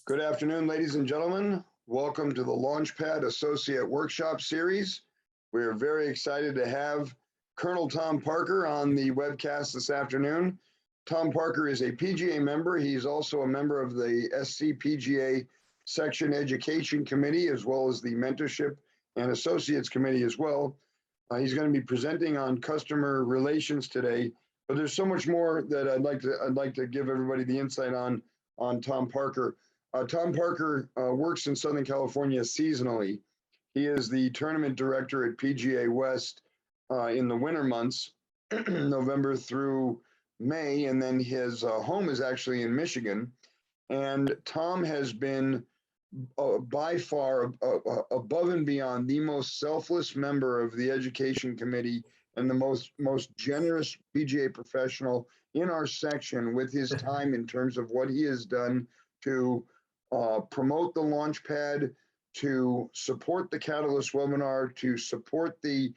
Good afternoon, ladies and gentlemen. Welcome to the LaunchPad Associate Workshop Series. We are very excited to have Colonel Tom Parker on the webcast this afternoon. Tom Parker is a PGA member. He's also a member of the SCPGA Section Education Committee, as well as the Mentorship and Associates Committee as well. He's going to be presenting on customer relations today, but there's so much more that I'd like to give everybody the insight on Tom Parker. Tom Parker works in Southern California seasonally. He is the tournament director at PGA West in the winter months, November through May, and then his home is actually in Michigan. And Tom has been by far above and beyond the most selfless member of the Education Committee and the most generous PGA professional in our section with his time in terms of what he has done to promote the LaunchPad, to support the Catalyst webinar, to support the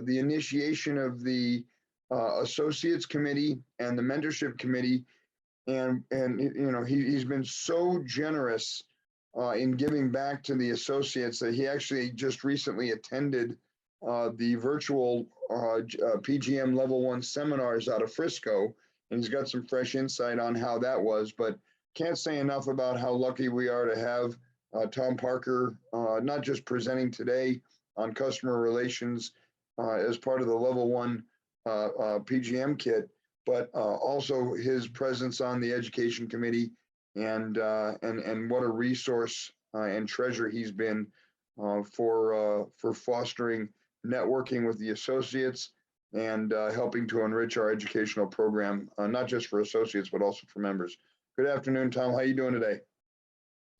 initiation of the Associates Committee and the Mentorship Committee. And you know, he's been so generous in giving back to the associates that he actually just recently attended the virtual PGM Level 1 seminars out of Frisco, and he's got some fresh insight on how that was. But can't say enough about how lucky we are to have Tom Parker not just presenting today on customer relations as part of the Level 1 PGM kit, but also his presence on the Education Committee, and what a resource and treasure he's been for fostering networking with the associates and helping to enrich our educational program, not just for associates, but also for members. Good afternoon, Tom. How are you doing today?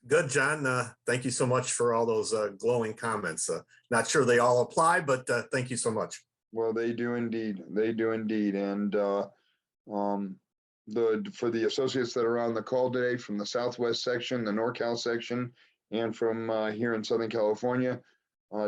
Good, John. Thank you so much for all those glowing comments. Not sure they all apply, but thank you so much. Well, they do indeed. They do indeed. And for the associates that are on the call today from the Southwest section, the NorCal section, and from here in Southern California,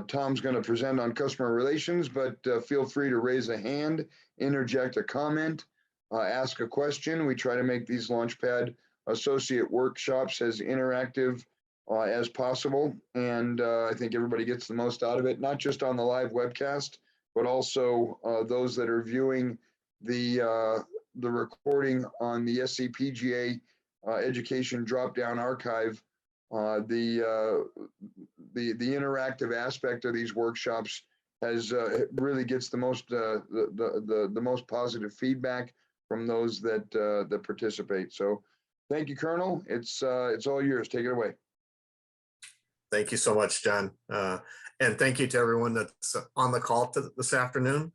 Tom's going to present on customer relations, but feel free to raise a hand, interject a comment, ask a question. We try to make these LaunchPad associate workshops as interactive as possible. And I think everybody gets the most out of it, not just on the live webcast, but also those that are viewing the recording on the SCPGA Education drop-down archive. The interactive aspect of these workshops has really gets the most positive feedback from those that participate. So thank you, Colonel. It's all yours. Take it away. Thank you so much, John. And thank you to everyone that's on the call this afternoon.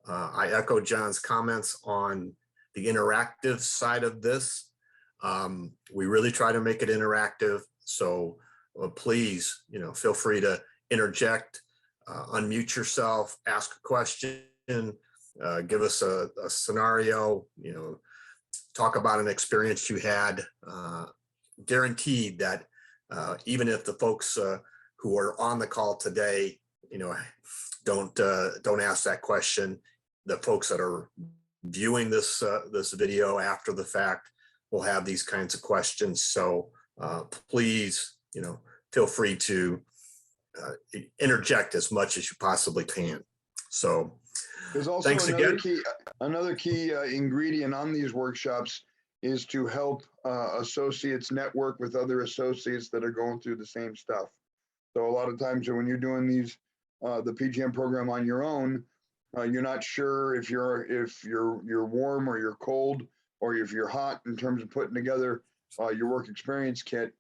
I echo John's comments on the interactive side of this. We really try to make it interactive. So please, feel free to interject, unmute yourself, ask a question, give us a scenario, talk about an experience you had. Guaranteed that even if the folks who are on the call today, don't ask that question, the folks that are viewing this video after the fact will have these kinds of questions. So please, feel free to interject as much as you possibly can. So there's also thanks another again. Another key ingredient on these workshops is to help associates network with other associates that are going through the same stuff. So a lot of times when you're doing these, the PGM program on your own, you're not sure if you're warm or you're cold or if you're hot in terms of putting together your work experience kit.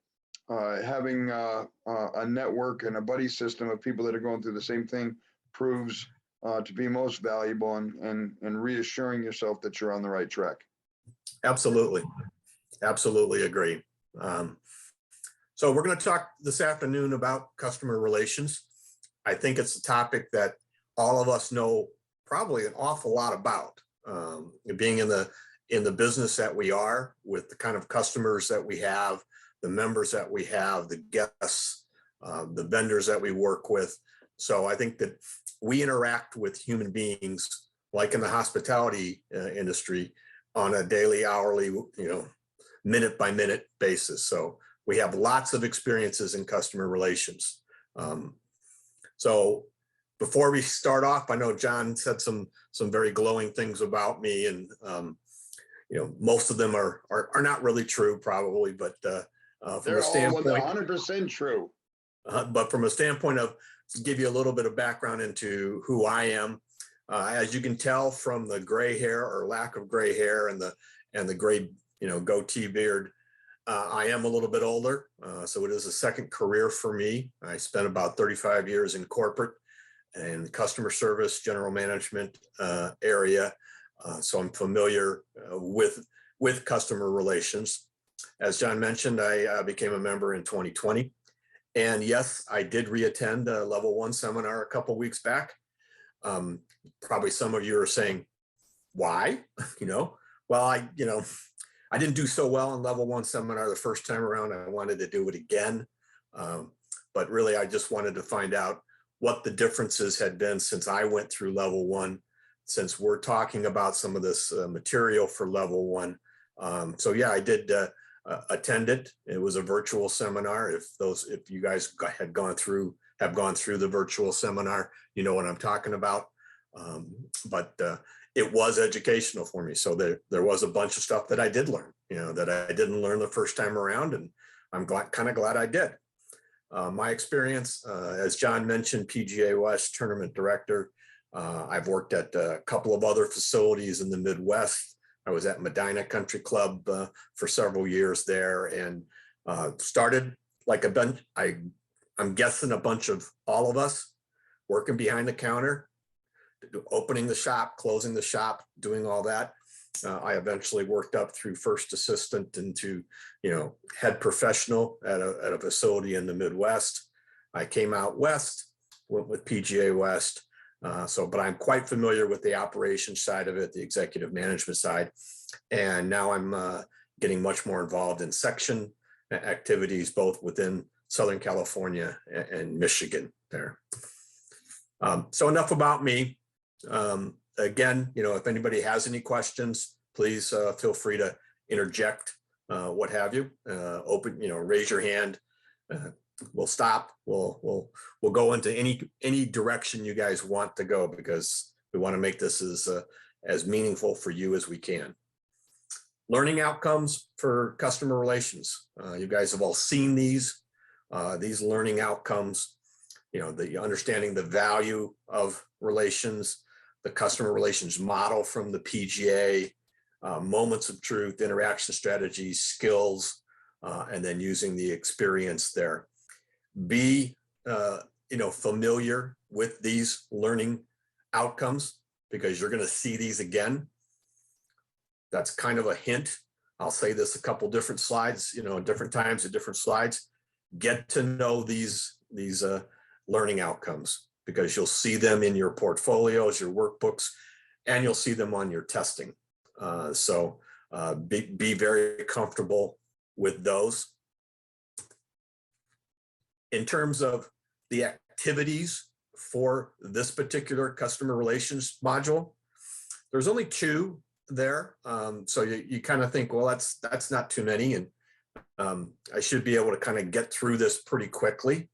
Having a network and a buddy system of people that are going through the same thing proves to be most valuable and reassuring yourself that you're on the right track. Absolutely. Absolutely agree. So we're going to talk this afternoon about customer relations. I think it's a topic that all of us know probably an awful lot about. Being in the business that we are, with the kind of customers that we have, the members that we have, the guests, the vendors that we work with. So I think that we interact with human beings, like in the hospitality industry, on a daily, hourly, minute by minute basis. So we have lots of experiences in customer relations. So before we start off, I know John said some very glowing things about me, and most of them are not really true, probably, but from They're a all standpoint, 100% true. but from a standpoint of, to give you a little bit of background into who I am, as you can tell from the gray hair or lack of gray hair and the gray goatee beard, I am a little bit older, so it is a second career for me. I spent about 35 years in corporate and customer service, general management area, so I'm familiar with customer relations. As John mentioned, I became a member in 2020, and yes, I did reattend a level 1 seminar a couple weeks back. Probably some of you are saying, why? Well, I didn't do so well in level 1 seminar the first time around. I wanted to do it again. But really, I just wanted to find out what the differences had been since I went through level 1, since we're talking about some of this material for level 1. So yeah, I did attend it. It was a virtual seminar. If you guys have gone through the virtual seminar, you know what I'm talking about. But it was educational for me. So there was a bunch of stuff that I did learn, that I didn't learn the first time around, and I'm kind of glad I did. My experience, as John mentioned, PGA West tournament director. I've worked at a couple of other facilities in the Midwest. I was at Medina Country Club for several years there, and started like a bunch. I'm guessing a bunch of all of us working behind the counter, opening the shop, closing the shop, doing all that. I eventually worked up through first assistant into, head professional at a facility in the Midwest. I came out west, went with PGA West. But I'm quite familiar with the operations side of it, the executive management side. And now I'm getting much more involved in section activities, both within Southern California and Michigan there. So enough about me. Again, if anybody has any questions, please feel free to interject, what have you. Raise your hand. We'll stop. We'll go into any direction you guys want to go, because we want to make this as meaningful for you as we can. Learning outcomes for customer relations. You guys have all seen these learning outcomes. The understanding the value of relations, the customer relations model from the PGA, moments of truth, interaction strategies, skills, and then using the experience there. Be familiar with these learning outcomes, because you're going to see these again. That's kind of a hint. I'll say this a couple different slides, different times at different slides. Get to know these learning outcomes, because you'll see them in your portfolios, your workbooks, and you'll see them on your testing. So be very comfortable with those. In terms of the activities for this particular customer relations module, there's only 2 there. So you kind of think, well, that's not too many, and I should be able to kind of get through this pretty quickly.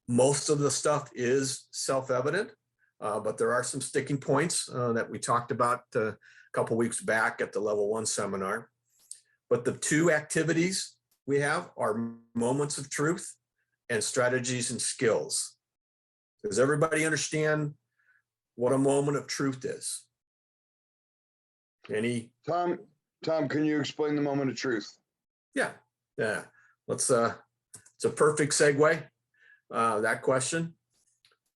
Most of the stuff is self-evident, but there are some sticking points that we talked about a couple weeks back at the level 1 seminar. But the 2 activities we have are moments of truth and strategies and skills. Does everybody understand what a moment of truth is? Tom, can you explain the moment of truth? Yeah. It's a perfect segue, that question.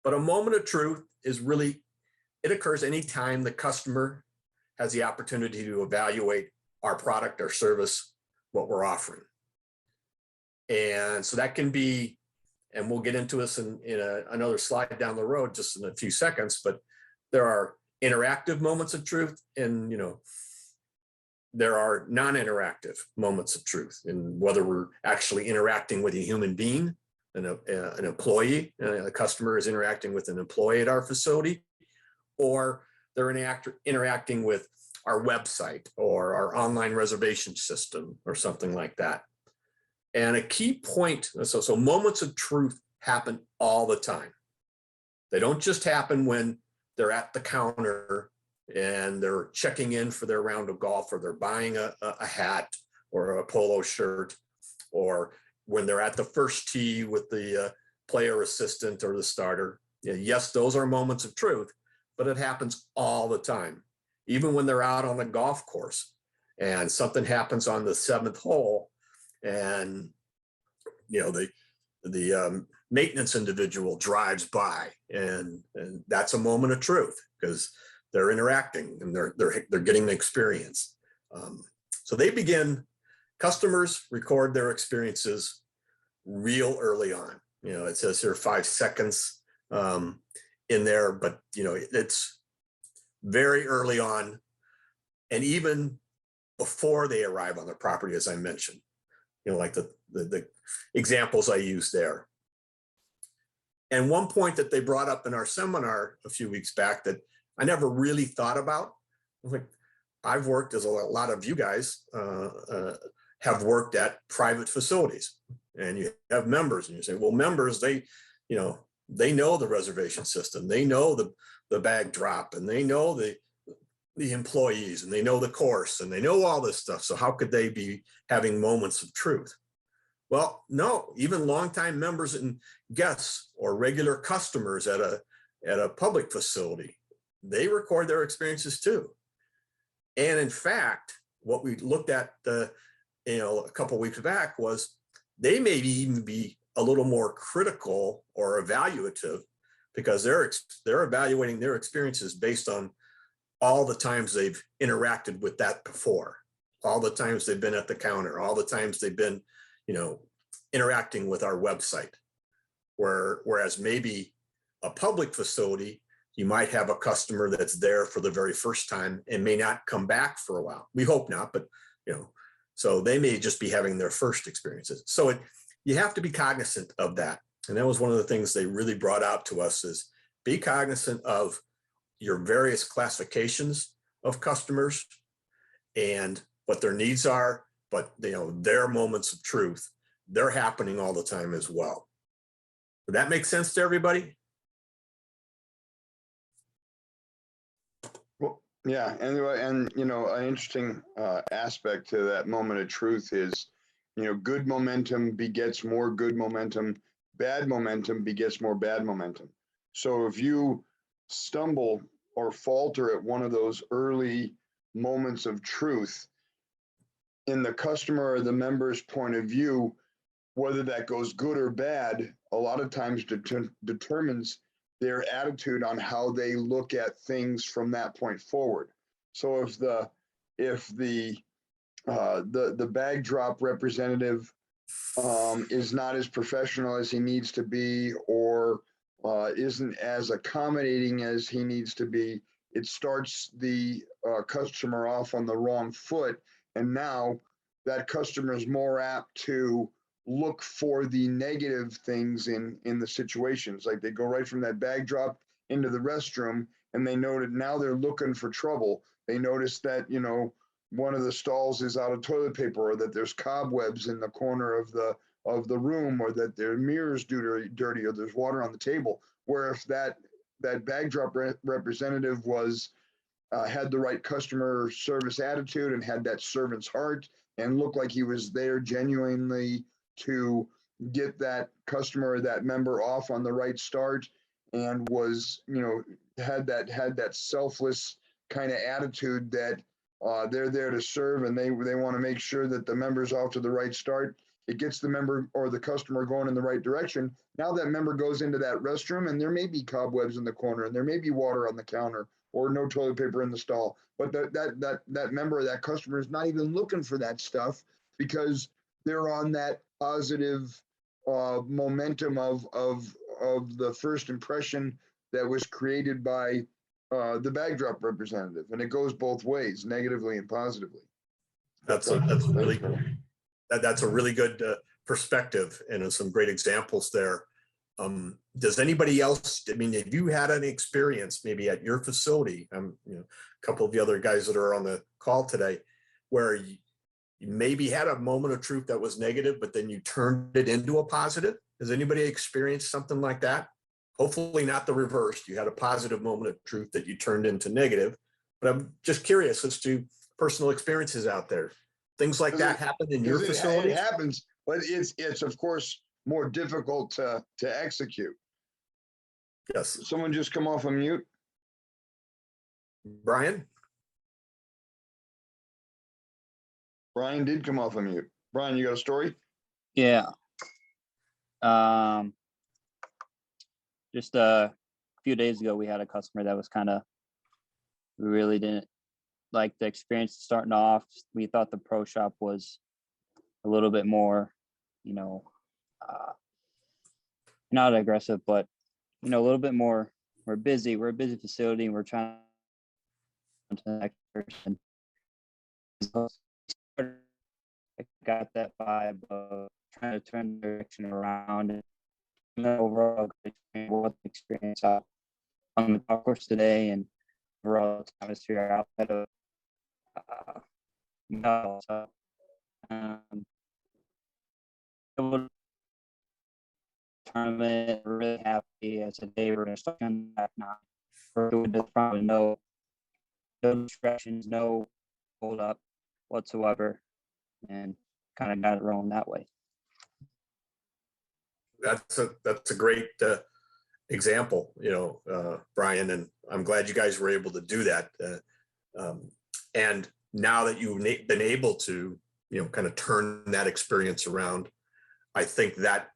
But a moment of truth is really, it occurs anytime the customer has the opportunity to evaluate our product or service, what we're offering. And so that can be, and we'll get into this in another slide down the road, just in a few seconds, but there are interactive moments of truth, and there are non-interactive moments of truth, and whether we're actually interacting with a human being, an employee, a customer is interacting with an employee at our facility, or they're interacting with our website or our online reservation system or something like that. And a key point, so moments of truth happen all the time. They don't just happen when they're at the counter and they're checking in for their round of golf, or they're buying a hat or a polo shirt, or when they're at the first tee with the player assistant or the starter. Yes, those are moments of truth, but it happens all the time. Even when they're out on the golf course and something happens on the 7th hole, and the maintenance individual drives by, and that's a moment of truth because they're interacting and they're getting the experience. So customers record their experiences real early on. It says here 5 seconds in there, but it's very early on, and even before they arrive on the property, as I mentioned, like the examples I used there. And one point that they brought up in our seminar a few weeks back that I never really thought about, I've worked, as a lot of you guys have worked at private facilities, and you have members, and you say, well, members, they know the reservation system, they know the bag drop, and they know the employees, and they know the course, and they know all this stuff. So how could they be having moments of truth? Well, no, even longtime members and guests or regular customers at a public facility, they record their experiences too. And in fact, what we looked at a couple of weeks back was they may even be a little more critical or evaluative, because they're evaluating their experiences based on all the times they've interacted with that before, all the times they've been at the counter, all the times they've been interacting with our website. Whereas maybe a public facility, you might have a customer that's there for the very first time and may not come back for a while. We hope not, but so they may just be having their first experiences. So you have to be cognizant of that. And that was one of the things they really brought out to us, is be cognizant of your various classifications of customers and what their needs are, but their moments of truth, they're happening all the time as well. Does that make sense to everybody? Well, yeah, and an interesting aspect to that moment of truth is, good momentum begets more good momentum, bad momentum begets more bad momentum. So if you stumble or falter at one of those early moments of truth, in the customer or the member's point of view, whether that goes good or bad, a lot of times determines their attitude on how they look at things from that point forward. So if the bag drop representative is not as professional as he needs to be, or isn't as accommodating as he needs to be, it starts the customer off on the wrong foot. And now that customer is more apt to look for the negative things in the situations. Like they go right from that bag drop into the restroom, and they noted now they're looking for trouble. They notice that, one of the stalls is out of toilet paper, or that there's cobwebs in the corner of the room, or that their mirror's dirty, or there's water on the table. Where if that bag drop representative was had the right customer service attitude and had that servant's heart and looked like he was there genuinely to get that customer or that member off on the right start, and was, had that selfless kind of attitude that they're there to serve, and they want to make sure that the member's off to the right start. It gets the member or the customer going in the right direction. Now that member goes into that restroom, and there may be cobwebs in the corner, and there may be water on the counter, or no toilet paper in the stall. But that member or that customer is not even looking for that stuff, because they're on that positive momentum of the first impression that was created by the bag drop representative. And it goes both ways, negatively and positively. That's a really good perspective, and some great examples there. Does anybody else, have you had any experience maybe at your facility, a couple of the other guys that are on the call today, where you maybe had a moment of truth that was negative, but then you turned it into a positive? Has anybody experienced something like that? Hopefully not the reverse. You had a positive moment of truth that you turned into negative, but I'm just curious as to personal experiences out there. Things like that happen in your It facilities? happens, but it's of course more difficult to execute. Yes. Someone just come off of mute. Brian? Brian did come off of mute. Brian, you got a story? Yeah. Just a few days ago, we had a customer that was we really didn't like the experience starting off. We thought the pro shop was a little bit more, not aggressive, but, a little bit more, we're busy. We're a busy facility and we're trying to the next person. So I got that vibe of trying to turn the direction around and overall what the experience on the golf course today and overall atmosphere outside of so, tournament. We're really happy as a day. We're going to start back now. We're doing this probably no distractions, no hold up whatsoever, and kind of got it rolling that way. That's a great example, Brian, and I'm glad you guys were able to do that. And now that you've been able to, kind of turn that experience around, I think that,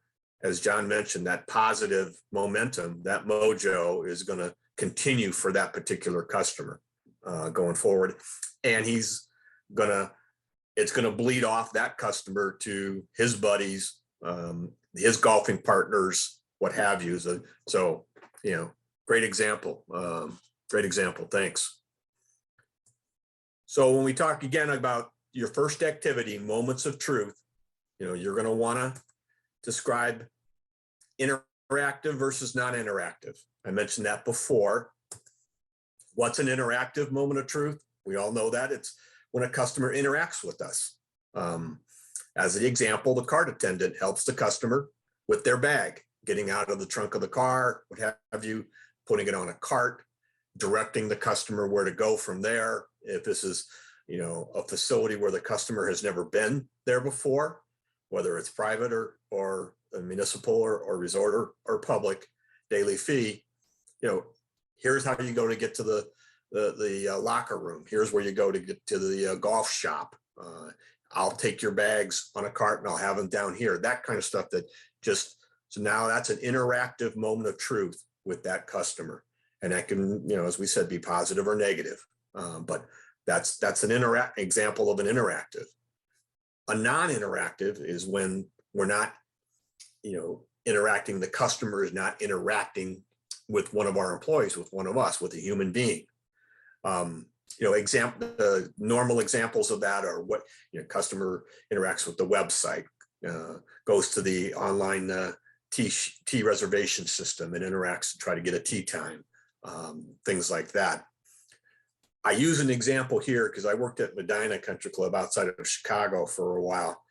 as John mentioned, that positive momentum, that mojo is going to continue for that particular customer going forward. And it's going to bleed off that customer to his buddies, his golfing partners, what have you. So, great example. Great example. Thanks. So when we talk again about your first activity, moments of truth, you're going to want to describe interactive versus non-interactive. I mentioned that before. What's an interactive moment of truth? We all know that it's when a customer interacts with us. As the example, the cart attendant helps the customer with their bag, getting out of the trunk of the car, what have you, putting it on a cart, directing the customer where to go from there. If this is, a facility where the customer has never been there before, whether it's private or a municipal or resort or public daily fee, here's how you go to get to the locker room. Here's where you go to get to the golf shop. I'll take your bags on a cart and I'll have them down here. That kind of stuff so now that's an interactive moment of truth with that customer. And that can, as we said, be positive or negative. But that's an example of an interactive. A non-interactive is when we're not, interacting, the customer is not interacting with one of our employees, with one of us, with a human being. Normal examples of that are what, customer interacts with the website, goes to the online tea reservation system and interacts to try to get a tea time, things like that. I use an example here because I worked at Medina Country Club outside of Chicago for a while.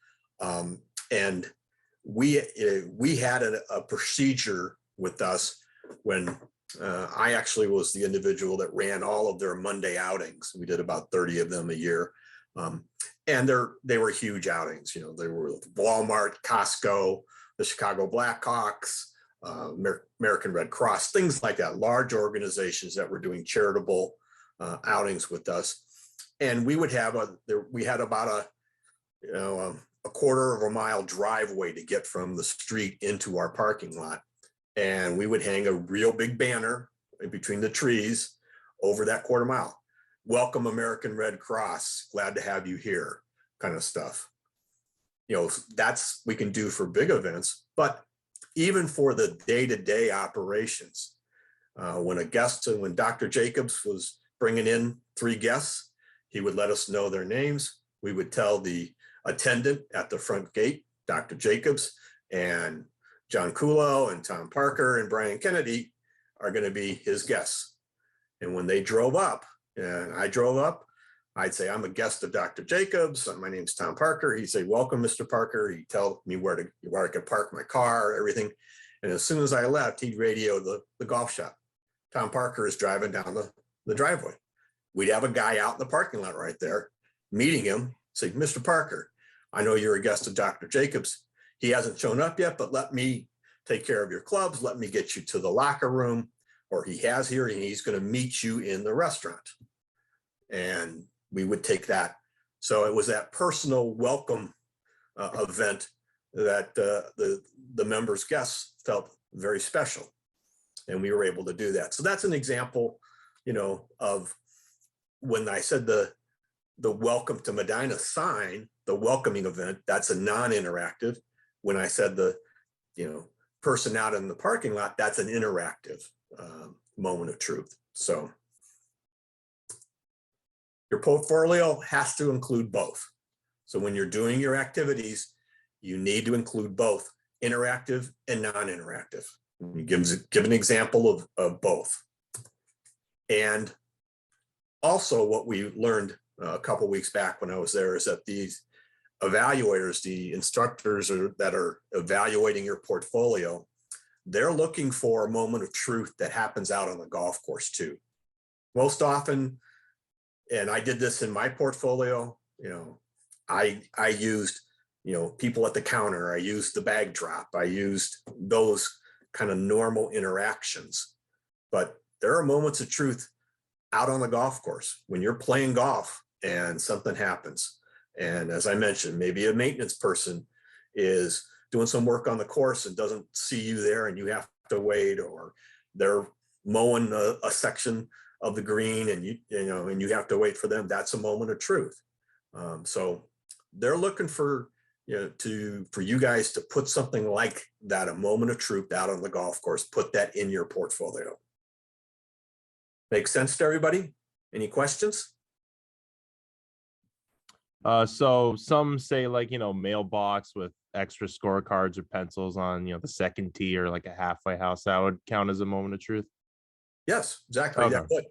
And we had a procedure with us when I actually was the individual that ran all of their Monday outings. We did about 30 of them a year. And they were huge outings. They were Walmart, Costco, the Chicago Blackhawks, American Red Cross, things like that, large organizations that were doing charitable outings with us. And we would have we had about a quarter of a mile driveway to get from the street into our parking lot. And we would hang a real big banner in between the trees over that quarter mile. Welcome, American Red Cross. Glad to have you here, kind of stuff. That's we can do for big events, but even for the day-to-day operations, when Dr. Jacobs was bringing in 3 guests, he would let us know their names. We would tell the attendant at the front gate, Dr. Jacobs and John Kulo and Tom Parker and Brian Kennedy are going to be his guests. And when they drove up, and I drove up, I'd say, I'm a guest of Dr. Jacobs. My name's Tom Parker. He'd say, welcome, Mr. Parker. He'd tell me where I could park my car, everything. And as soon as I left, he'd radio the golf shop. Tom Parker is driving down the driveway. We'd have a guy out in the parking lot right there, meeting him, say, Mr. Parker, I know you're a guest of Dr. Jacobs. He hasn't shown up yet, but let me take care of your clubs. Let me get you to the locker room, or he has here, and he's going to meet you in the restaurant. And we would take that. So it was that personal welcome event that the members' guests felt very special. And we were able to do that. So that's an example, of when I said the welcome to Medina sign, the welcoming event, that's a non-interactive. When I said the, person out in the parking lot, that's an interactive moment of truth. So your portfolio has to include both. So when you're doing your activities, you need to include both interactive and non-interactive. Give an example of both. And also what we learned a couple of weeks back when I was there is that these evaluators, the instructors that are evaluating your portfolio, they're looking for a moment of truth that happens out on the golf course too. Most often, and I did this in my portfolio, I used, people at the counter, I used the bag drop, I used those kind of normal interactions. But there are moments of truth out on the golf course when you're playing golf and something happens. And as I mentioned, maybe a maintenance person is doing some work on the course and doesn't see you there and you have to wait, or they're mowing a section of the green and you have to wait for them. That's a moment of truth. So they're looking for you guys to put something like that, a moment of truth out on the golf course, put that in your portfolio. Make sense to everybody? Any questions? So some say mailbox with extra scorecards or pencils on, the second tee or like a halfway house, that would count as a moment of truth. Yes, exactly. Okay. That would.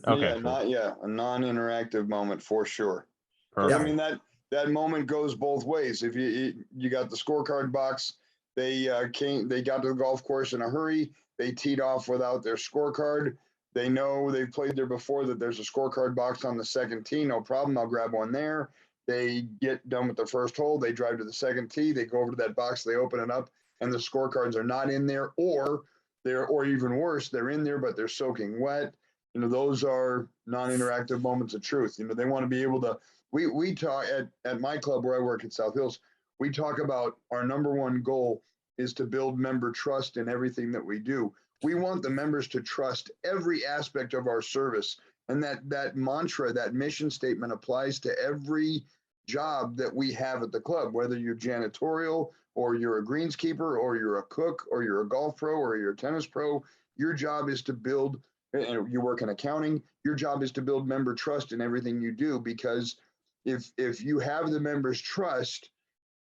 Okay. A non-interactive moment for sure. Perfect. I mean, that moment goes both ways. If you got the scorecard box, they got to the golf course in a hurry. They teed off without their scorecard. They know they've played there before, that there's a scorecard box on the second tee. No problem. I'll grab one there. They get done with the first hole. They drive to the second tee. They go over to that box. They open it up, and the scorecards are not in there, or even worse, they're in there, but they're soaking wet. Those are non-interactive moments of truth. They want to be able to. We talk at my club where I work at South Hills. We talk about our number one goal is to build member trust in everything that we do. We want the members to trust every aspect of our service. And that mantra, that mission statement applies to every job that we have at the club, whether you're janitorial or you're a greenskeeper or you're a cook or you're a golf pro or you're a tennis pro. Your job is to build, and you work in accounting, your job is to build member trust in everything you do, because if you have the members' trust,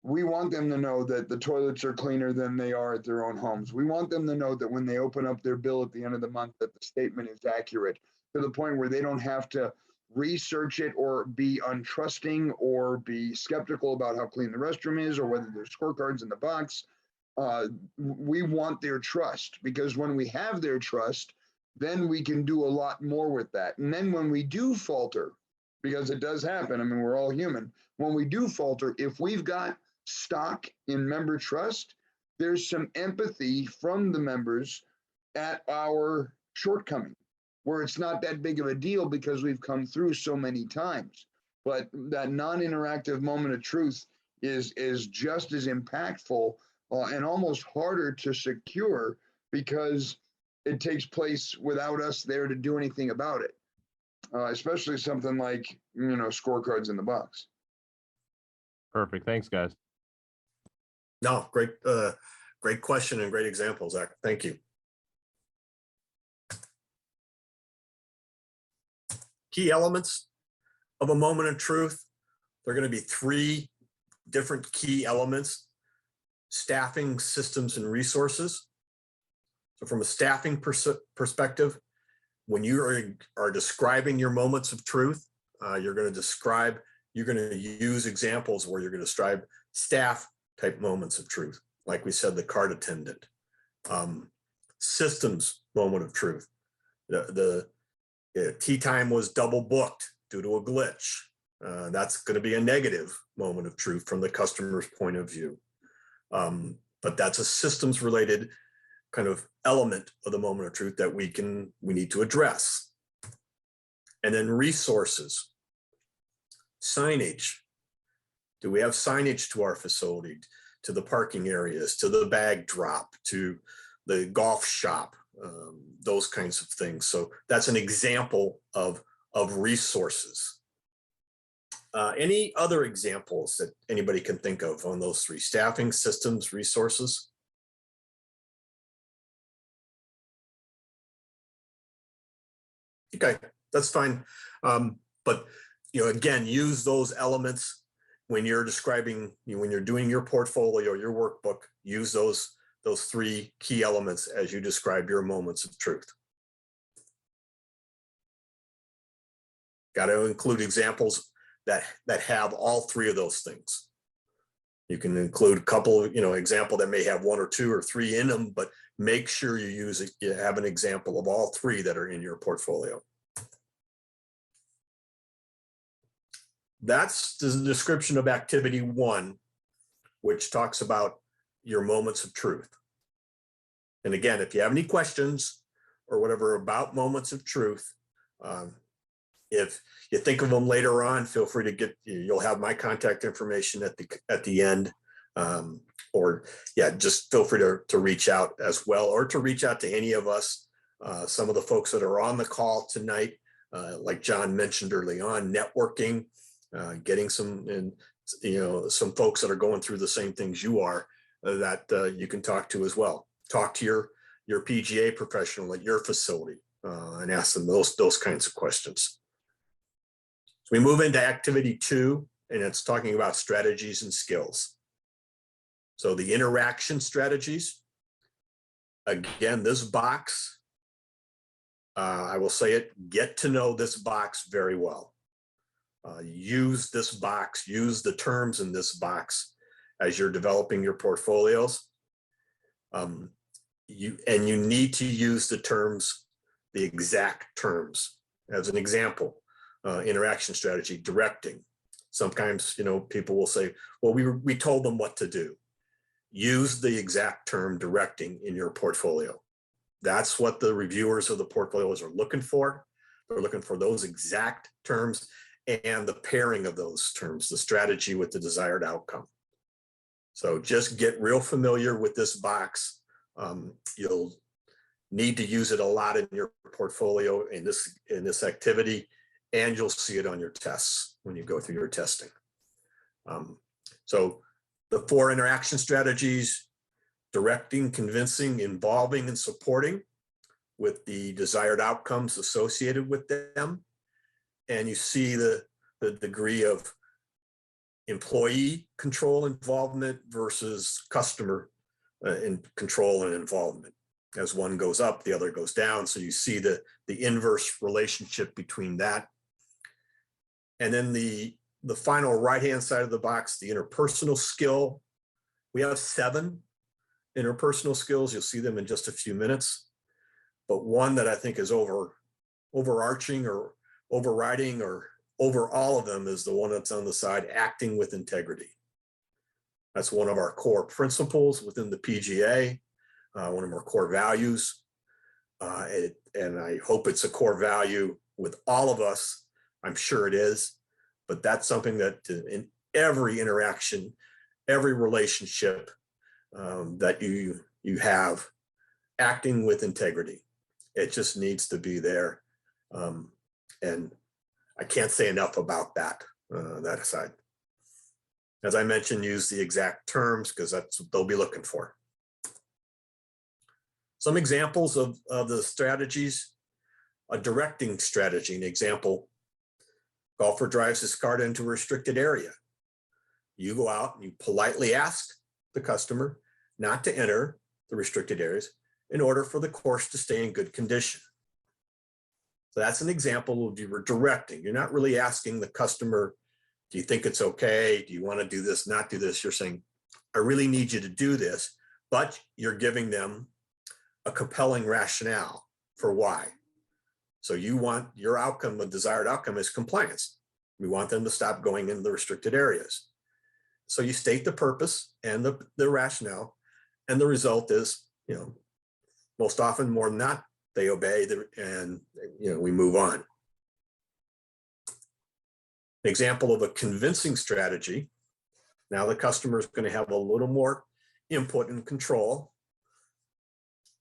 we want them to know that the toilets are cleaner than they are at their own homes. We want them to know that when they open up their bill at the end of the month, that the statement is accurate, to the point where they don't have to research it or be untrusting or be skeptical about how clean the restroom is or whether there's scorecards in the box. We want their trust, because when we have their trust, then we can do a lot more with that. And then when we do falter, because it does happen, I mean, we're all human. When we do falter, if we've got stock in member trust, there's some empathy from the members at our shortcoming, where it's not that big of a deal because we've come through so many times. But that non-interactive moment of truth is just as impactful and almost harder to secure, because it takes place without us there to do anything about it, especially something like scorecards in the box. Perfect. Thanks, guys. No, great question and great example, Zach. Thank you. Key elements of a moment of truth. There are going to be 3 different key elements: staffing, systems, and resources. So from a staffing perspective, when you are describing your moments of truth, you're going to use examples where you're going to describe staff type moments of truth. Like we said, the cart attendant, systems moment of truth. The tea time was double booked due to a glitch. That's going to be a negative moment of truth from the customer's point of view. But that's a systems related kind of element of the moment of truth that we need to address. And then resources, signage. Do we have signage to our facility, to the parking areas, to the bag drop, to the golf shop, those kinds of things. So that's an example of resources. Any other examples that anybody can think of on those three: staffing, systems, resources? Okay, that's fine. But again, use those elements when you're describing, when you're doing your portfolio, your workbook. Use those three key elements as you describe your moments of truth. Got to include examples that have all three of those things. You can include a couple, example that may have one or two or three in them, but make sure you have an example of all three that are in your portfolio. That's the description of activity 1, which talks about your moments of truth. And again, if you have any questions or whatever about moments of truth, if you think of them later on, feel free to you'll have my contact information at the end. Or just feel free to reach out as well, or to reach out to any of us. Some of the folks that are on the call tonight, like John mentioned early on, networking, getting some folks that are going through the same things you are that you can talk to as well. Talk to your PGA professional at your facility and ask them those kinds of questions. So we move into activity 2, and it's talking about strategies and skills. So the interaction strategies, again, this box, I will say it, get to know this box very well. Use this box, use the terms in this box as you're developing your portfolios. You need to use the terms, the exact terms. As an example, interaction strategy, directing. Sometimes, people will say, well, we told them what to do. Use the exact term directing in your portfolio. That's what the reviewers of the portfolios are looking for. They're looking for those exact terms and the pairing of those terms, the strategy with the desired outcome. So just get real familiar with this box. You'll need to use it a lot in your portfolio in this activity, and you'll see it on your tests when you go through your testing. So the 4 interaction strategies: directing, convincing, involving, and supporting with the desired outcomes associated with them. And you see the degree of employee control involvement versus customer control and involvement. As one goes up, the other goes down. So you see the inverse relationship between that. And then the final right-hand side of the box, the interpersonal skill. We have 7 interpersonal skills. You'll see them in just a few minutes. But one that I think is overarching or overriding or over all of them is the one that's on the side: acting with integrity. That's one of our core principles within the PGA, one of our core values. And I hope it's a core value with all of us. I'm sure it is, but that's something that in every interaction, every relationship that you have, acting with integrity. It just needs to be there. And I can't say enough about that aside. As I mentioned, use the exact terms because that's what they'll be looking for. Some examples of the strategies: a directing strategy. An example: golfer drives his cart into a restricted area. You go out and you politely ask the customer not to enter the restricted areas in order for the course to stay in good condition. So that's an example of you were directing. You're not really asking the customer, do you think it's okay? Do you want to do this, not do this? You're saying, I really need you to do this, but you're giving them a compelling rationale for why. So you want your outcome, the desired outcome is compliance. We want them to stop going into the restricted areas. So you state the purpose and the rationale, and the result is, most often more than not, they obey and we move on. An example of a convincing strategy. Now the customer is going to have a little more input and control.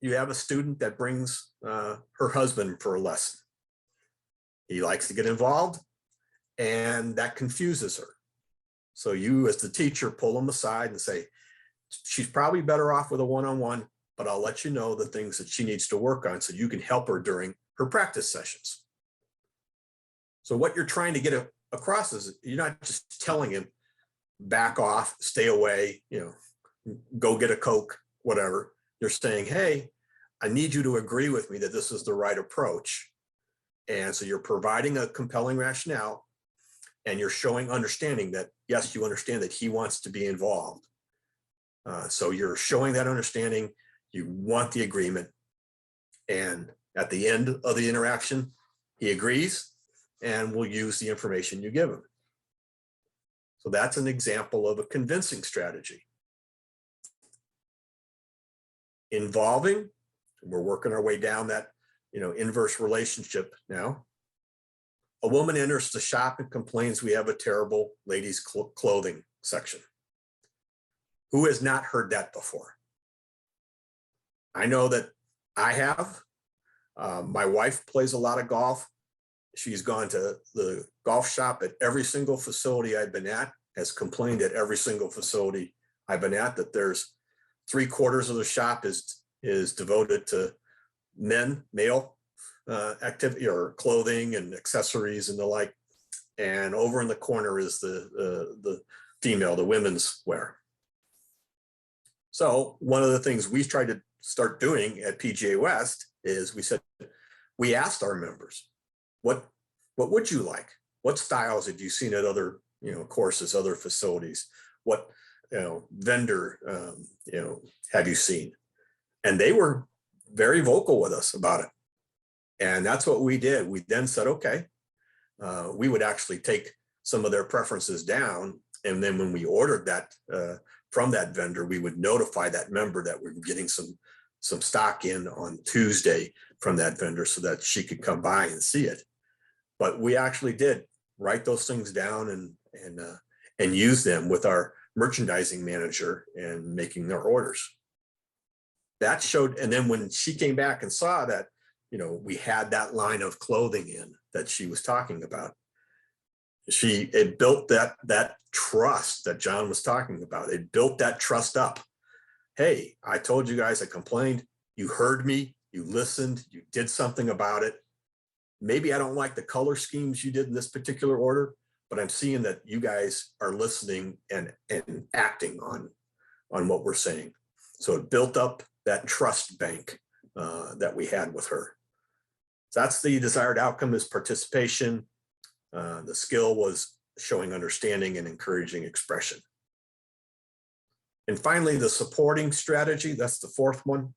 You have a student that brings her husband for a lesson. He likes to get involved, and that confuses her. So you, as the teacher, pull him aside and say, she's probably better off with a one-on-one, but I'll let you know the things that she needs to work on so you can help her during her practice sessions. So what you're trying to get across is you're not just telling him, back off, stay away, go get a Coke, whatever. You're saying, hey, I need you to agree with me that this is the right approach. And so you're providing a compelling rationale, and you're showing understanding that, yes, you understand that he wants to be involved. So you're showing that understanding, you want the agreement, and at the end of the interaction, he agrees and will use the information you give him. So that's an example of a convincing strategy. Involving, we're working our way down that inverse relationship now. A woman enters the shop and complains we have a terrible ladies' clothing section. Who has not heard that before? I know that I have. My wife plays a lot of golf. She's gone to the golf shop at every single facility I've been at, has complained at every single facility I've been at that there's 3/4 of the shop is devoted to male activity or clothing and accessories and the like. And over in the corner is the female, the women's wear. So one of the things we tried to start doing at PGA West is we asked our members, what would you like? What styles have you seen at other courses, other facilities? What vendor have you seen? And they were very vocal with us about it. And that's what we did. We then said, okay, we would actually take some of their preferences down. And then when we ordered that from that vendor, we would notify that member that we were getting some stock in on Tuesday from that vendor so that she could come by and see it. But we actually did write those things down and use them with our merchandising manager and making their orders. That showed, and then when she came back and saw that, we had that line of clothing in that she was talking about, it built that trust that John was talking about. It built that trust up. Hey, I told you guys I complained. You heard me, you listened, you did something about it. Maybe I don't like the color schemes you did in this particular order, but I'm seeing that you guys are listening and acting on what we're saying. So it built up that trust bank that we had with her. So that's the desired outcome, is participation. The skill was showing understanding and encouraging expression. And finally, the supporting strategy, that's the fourth one.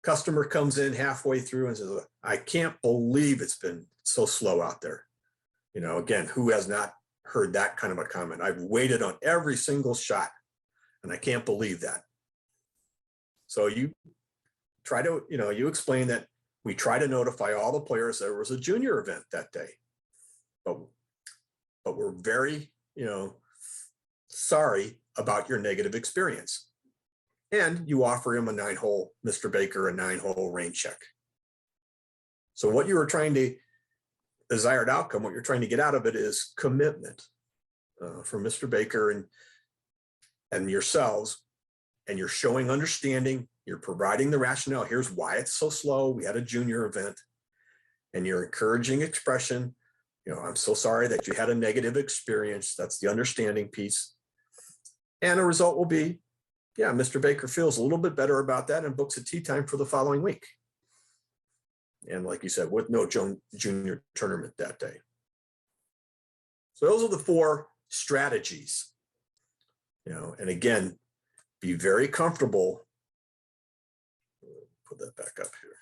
Customer comes in halfway through and says, I can't believe it's been so slow out there. Again, who has not heard that kind of a comment? I've waited on every single shot and I can't believe that. So you try to, you explain that we try to notify all the players there was a junior event that day, but we're very, sorry about your negative experience. And you offer him a 9-hole, Mr. Baker, a 9-hole rain check. So what you were trying to, desired outcome, what you're trying to get out of it is commitment from Mr. Baker and yourselves, and you're showing understanding, you're providing the rationale. Here's why it's so slow. We had a junior event, and you're encouraging expression. I'm so sorry that you had a negative experience. That's the understanding piece. And a result will be, yeah, Mr. Baker feels a little bit better about that and books a tea time for the following week. And like you said, with no junior tournament that day. So those are the 4 strategies, and again, be very comfortable. Put that back up here.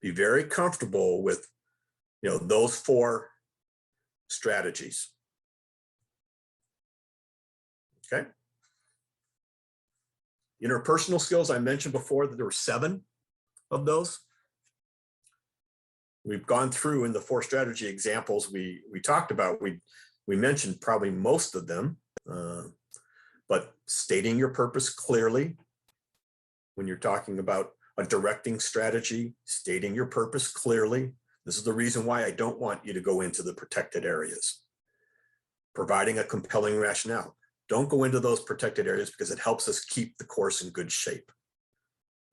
Be very comfortable with, those 4 strategies. Okay. Interpersonal skills, I mentioned before that there were 7 of those. We've gone through in the 4 strategy examples we talked about. We mentioned probably most of them, but stating your purpose clearly when you're talking about a directing strategy, stating your purpose clearly. This is the reason why I don't want you to go into the protected areas. Providing a compelling rationale. Don't go into those protected areas because it helps us keep the course in good shape.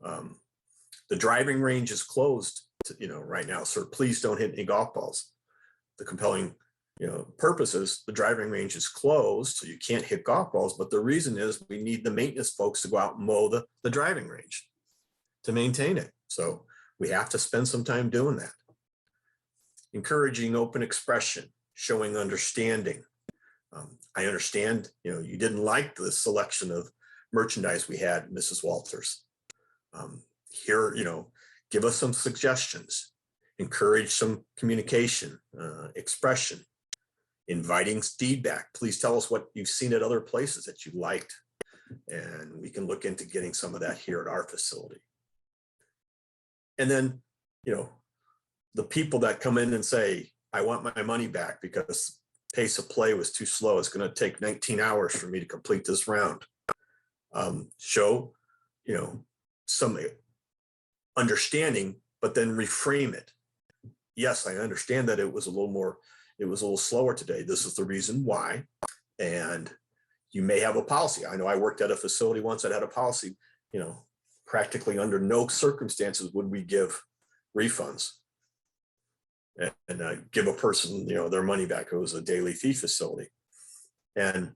The driving range is closed, right now, so please don't hit any golf balls. The compelling, purposes, the driving range is closed, so you can't hit golf balls. But the reason is we need the maintenance folks to go out and mow the driving range to maintain it. So we have to spend some time doing that. Encouraging open expression, showing understanding. I understand, you didn't like the selection of merchandise we had, Mrs. Walters. Here, give us some suggestions, encourage some communication, expression, inviting feedback. Please tell us what you've seen at other places that you liked, and we can look into getting some of that here at our facility. And then, the people that come in and say, I want my money back because pace of play was too slow. It's going to take 19 hours for me to complete this round. Show, some understanding, but then reframe it. Yes, I understand that it was a little slower today. This is the reason why. And you may have a policy. I know I worked at a facility once that had a policy, practically under no circumstances would we give refunds and give a person, their money back. It was a daily fee facility. And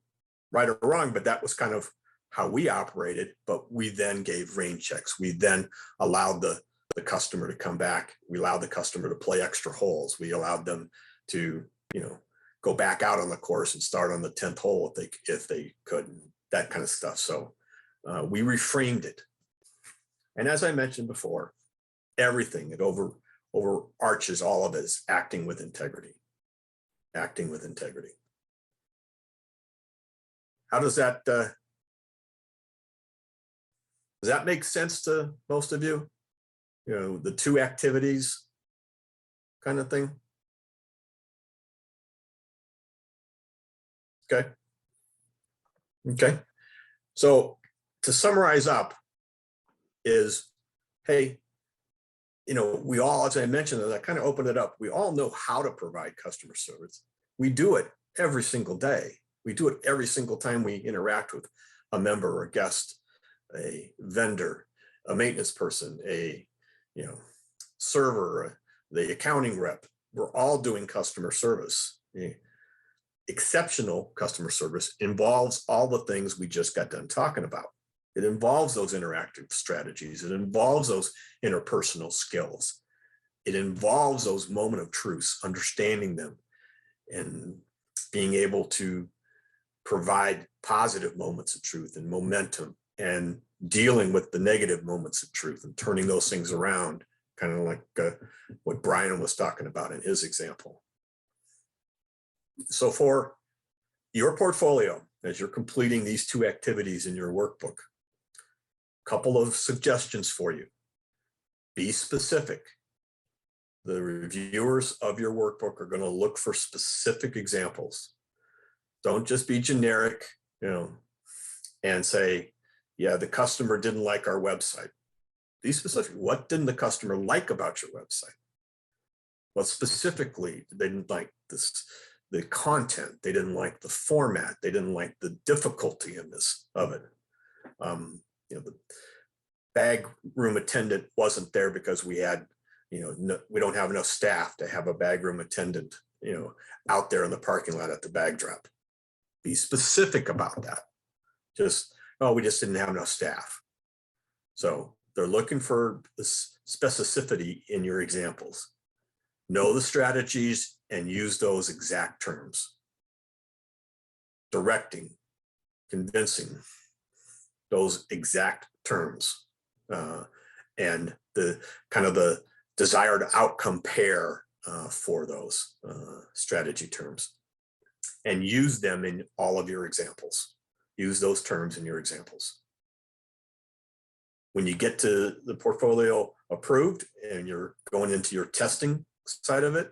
right or wrong, but that was kind of how we operated. But we then gave rain checks. We then allowed the customer to come back. We allowed the customer to play extra holes. We allowed them to, go back out on the course and start on the 10th hole if they could, that kind of stuff. So we reframed it. And as I mentioned before, everything, it overarches all of it is acting with integrity. Acting with integrity. How does that make sense to most of you? The 2 activities kind of thing. Okay. So to summarize up is, hey, we all, as I mentioned, as I kind of opened it up, we all know how to provide customer service. We do it every single day. We do it every single time we interact with a member or a guest, a vendor, a maintenance person, a server, the accounting rep. We're all doing customer service. Exceptional customer service involves all the things we just got done talking about. It involves those interactive strategies. It involves those interpersonal skills. It involves those moment of truths, understanding them, and being able to provide positive moments of truth and momentum, and dealing with the negative moments of truth and turning those things around, kind of like what Brian was talking about in his example. So for your portfolio, as you're completing these 2 activities in your workbook, couple of suggestions for you. Be specific. The reviewers of your workbook are going to look for specific examples. Don't just be generic, and say, yeah, the customer didn't like our website. Be specific. What didn't the customer like about your website? What specifically they didn't like? The content, they didn't like the format, they didn't like the difficulty of it. The bag room attendant wasn't there because we had, we don't have enough staff to have a bag room attendant, out there in the parking lot at the bag drop. Be specific about that. We just didn't have enough staff. So They're looking for this specificity in your examples. Know the strategies and use those exact terms. Directing, convincing, those exact terms. And the kind of the desired outcome pair for those strategy terms. And use them in all of your examples. Use those terms in your examples. When you get to the portfolio approved and you're going into your testing side of it,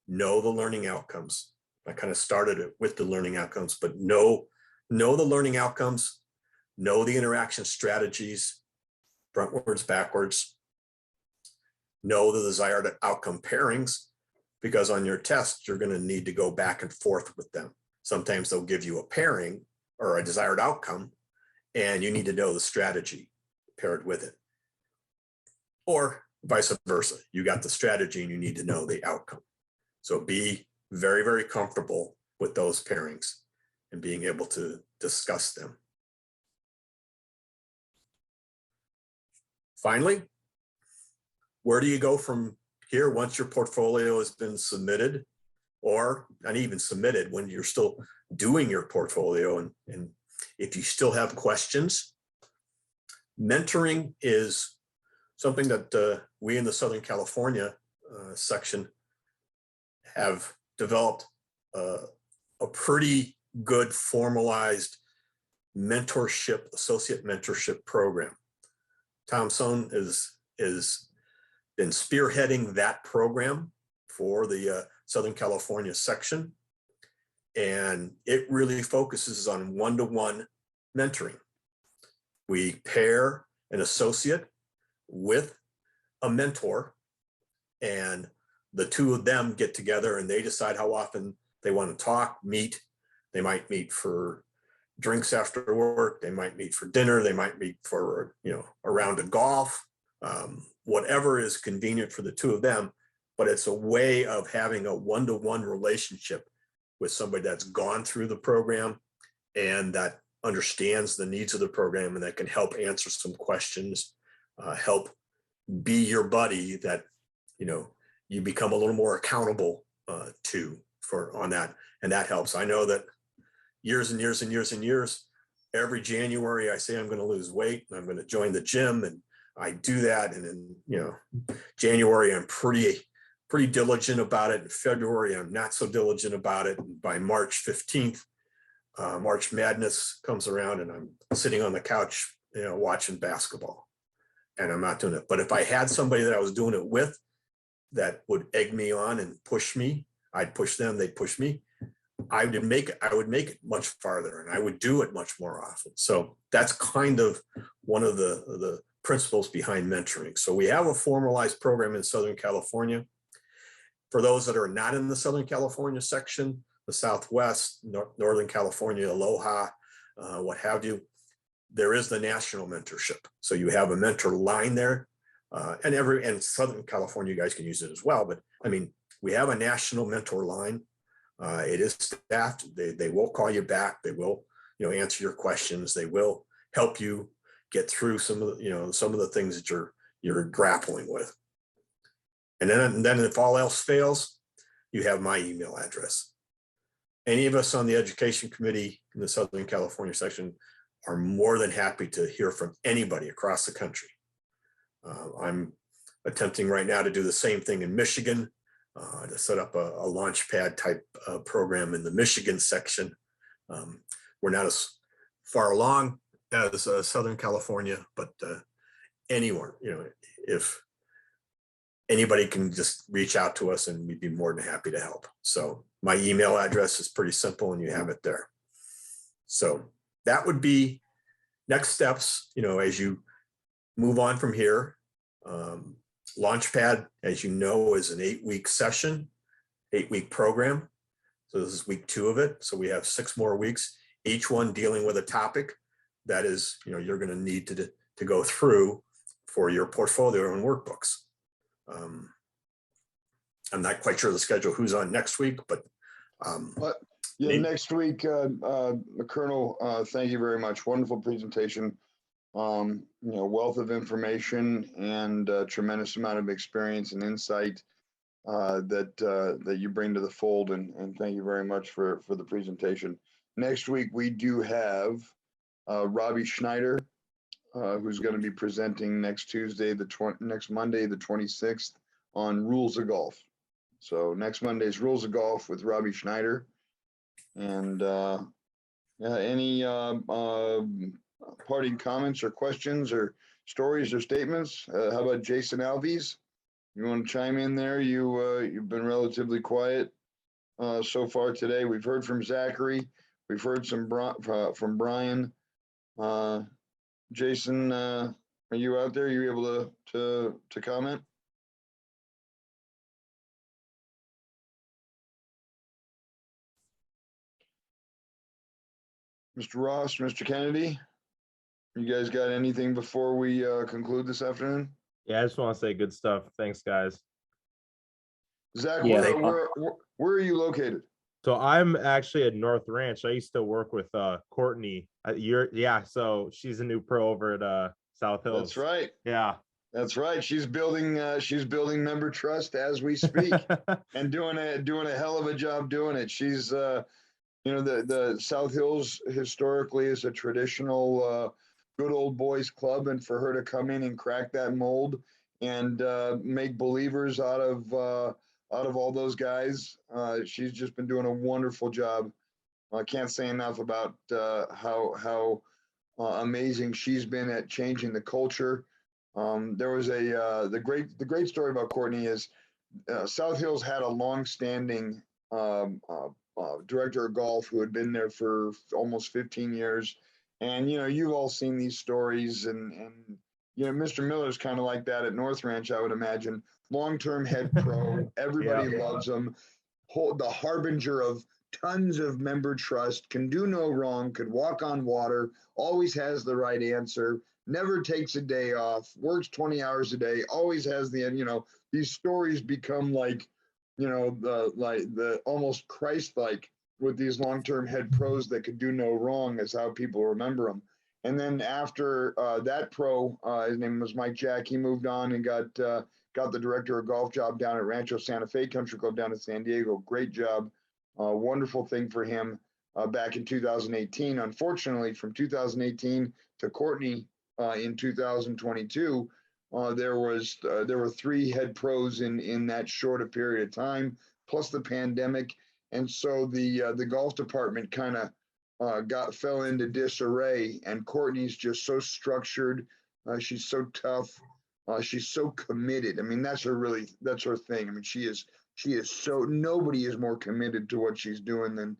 know the learning outcomes. I kind of started it with the learning outcomes, but know the learning outcomes, know the interaction strategies, frontwards, backwards, know the desired outcome pairings, because on your test, you're going to need to go back and forth with them. Sometimes they'll give you a pairing or a desired outcome, and you need to know the strategy paired with it. Or vice versa. You got the strategy and you need to know the outcome. So be very, very comfortable with those pairings and being able to discuss them. Finally, where do you go from here once your portfolio has been submitted, or not even submitted, when you're still doing your portfolio? And if you still have questions, mentoring is something that we in the Southern California section have developed a pretty good formalized mentorship, associate mentorship program. Tom Sohn is been spearheading that program for the Southern California section. And it really focuses on one-to-one mentoring. We pair an associate with a mentor, and the two of them get together and they decide how often they want to talk, meet. They might meet for drinks after work. They might meet for dinner. They might meet for, a round of golf, whatever is convenient for the two of them. But it's a way of having a one-to-one relationship with somebody that's gone through the program and that understands the needs of the program and that can help answer some questions, help be your buddy that, you become a little more accountable to on that. And that helps. I know that years and years and years and years, every January I say I'm going to lose weight and I'm going to join the gym, and I do that. And in, January, I'm pretty diligent about it. In February, I'm not so diligent about it. And by March 15th, March Madness comes around and I'm sitting on the couch, watching basketball, and I'm not doing it. But if I had somebody that I was doing it with that would egg me on and push me, I'd push them, they'd push me. I would make it much farther, and I would do it much more often. So that's kind of one of the principles behind mentoring. So we have a formalized program in Southern California. For those that are not in the Southern California section, the Southwest, Northern California, Aloha, what have you, there is the national mentorship. So you have a mentor line there, and Southern California, you guys can use it as well. But I mean, we have a national mentor line. It is staffed. They will call you back. They will, answer your questions. They will help you get through some of the things that you're grappling with. And then if all else fails, you have my email address. Any of us on the education committee in the Southern California section are more than happy to hear from anybody across the country. I'm attempting right now to do the same thing in Michigan, to set up a LaunchPad type program in the Michigan section. We're not as far along as Southern California, but anywhere, if anybody can just reach out to us and we'd be more than happy to help. So my email address is pretty simple and you have it there. So that would be next steps, as you move on from here. LaunchPad, as you know, is an 8-week session, 8-week program. So this is week 2 of it. So we have 6 more weeks, each one dealing with a topic that is, you're going to need to go through for your portfolio and workbooks. I'm not quite sure the schedule, who's on next week, but next week, Colonel, thank you very much. Wonderful presentation. wealth of information and a tremendous amount of experience and insight that you bring to the fold. And thank you very much for the presentation. Next week, we do have Robbie Schneider, who's going to be presenting next Monday, the 26th, on rules of golf. So next Monday's rules of golf with Robbie Schneider. And any parting comments or questions or stories or statements? How about Jason Alves? You want to chime in there? You've been relatively quiet so far today. We've heard from Zachary. We've heard from Brian. Jason, are you out there? Are you able to comment? Mr. Ross, Mr. Kennedy, you guys got anything before we conclude this afternoon? Yeah, I just want to say good stuff. Thanks, guys. Zach, Yeah. where are you located? So I'm actually at North Ranch. I used to work with Courtney. So she's a new pro over at South Hills. That's right. Yeah. That's right. She's building member trust as we speak and doing a hell of a job doing it. She's the South Hills historically is a traditional good old boys club, and for her to come in and crack that mold and make believers out of all those guys, she's just been doing a wonderful job. I can't say enough about how amazing she's been at changing the culture. There was the great story about Courtney is South Hills had a long-standing director of golf who had been there for almost 15 years. And, you've all seen these stories and Mr. Miller's kind of like that at North Ranch, I would imagine. Long-term head pro, everybody loves him. The harbinger of tons of member trust, can do no wrong, could walk on water, always has the right answer, never takes a day off, works 20 hours a day, always has these stories become like, the almost Christ-like with these long-term head pros that could do no wrong is how people remember them. And then after that pro, his name was Mike Jack, he moved on and got the director of golf job down at Rancho Santa Fe Country Club down in San Diego. Great job. Wonderful thing for him back in 2018. Unfortunately, from 2018 to Courtney in 2022, there were 3 head pros in that short a period of time, plus the pandemic, and so the golf department kind of fell into disarray. And Courtney's just so structured. She's so tough. She's so committed. I mean, that's her thing. I mean, she is so, nobody is more committed to what she's doing than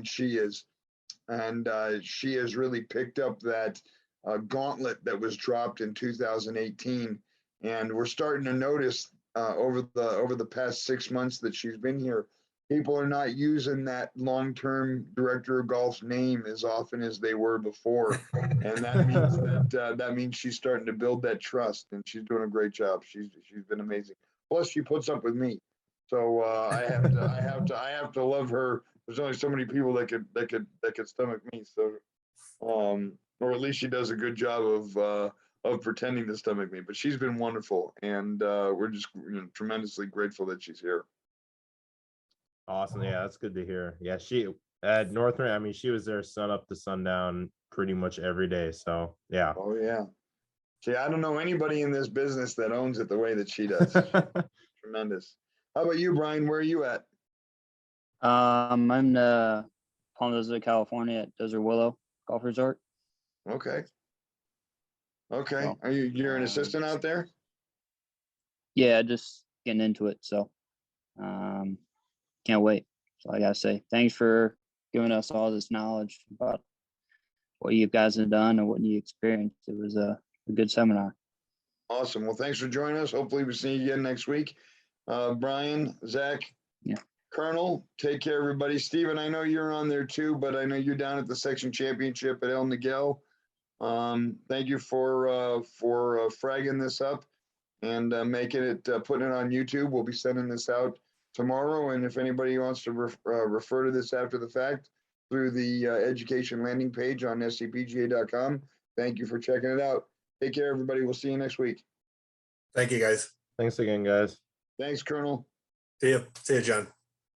she is. And she has really picked up that gauntlet that was dropped in 2018. And we're starting to notice over the past 6 months that she's been here, people are not using that long-term director of golf's name as often as they were before. And that means that means she's starting to build that trust, and she's doing a great job. She's been amazing. Plus, she puts up with me, so I have to love her. There's only so many people that could stomach me. So, or at least she does a good job of pretending to stomach me. But she's been wonderful, and we're just tremendously grateful that she's here. Awesome. Yeah, that's good to hear. Yeah, she at North Ranch, I mean, she was there sun up to sundown pretty much every day. So yeah. Oh yeah. See, I don't know anybody in this business that owns it the way that she does. Tremendous. How about you, Brian? Where are you at? I'm in Palm Desert, California at Desert Willow Golf Resort. Okay. Okay. Well, You're an assistant out there? Yeah, just getting into it. So can't wait. So I gotta say, thanks for giving us all this knowledge about what you guys have done and what you experienced. It was a good seminar. Awesome. Well, thanks for joining us. Hopefully we see you again next week. Brian, Zach, Yeah. Colonel, take care, everybody. Steven, I know you're on there too, but I know you're down at the section championship at El Niguel. Thank you for fragging this up and making it, putting it on YouTube. We'll be sending this out tomorrow. And if anybody wants to refer to this after the fact, through the education landing page on scpga.com. Thank you for checking it out. Take care, everybody. We'll see you next week. Thank you, guys. Thanks again, guys. Thanks, Colonel. See you, John.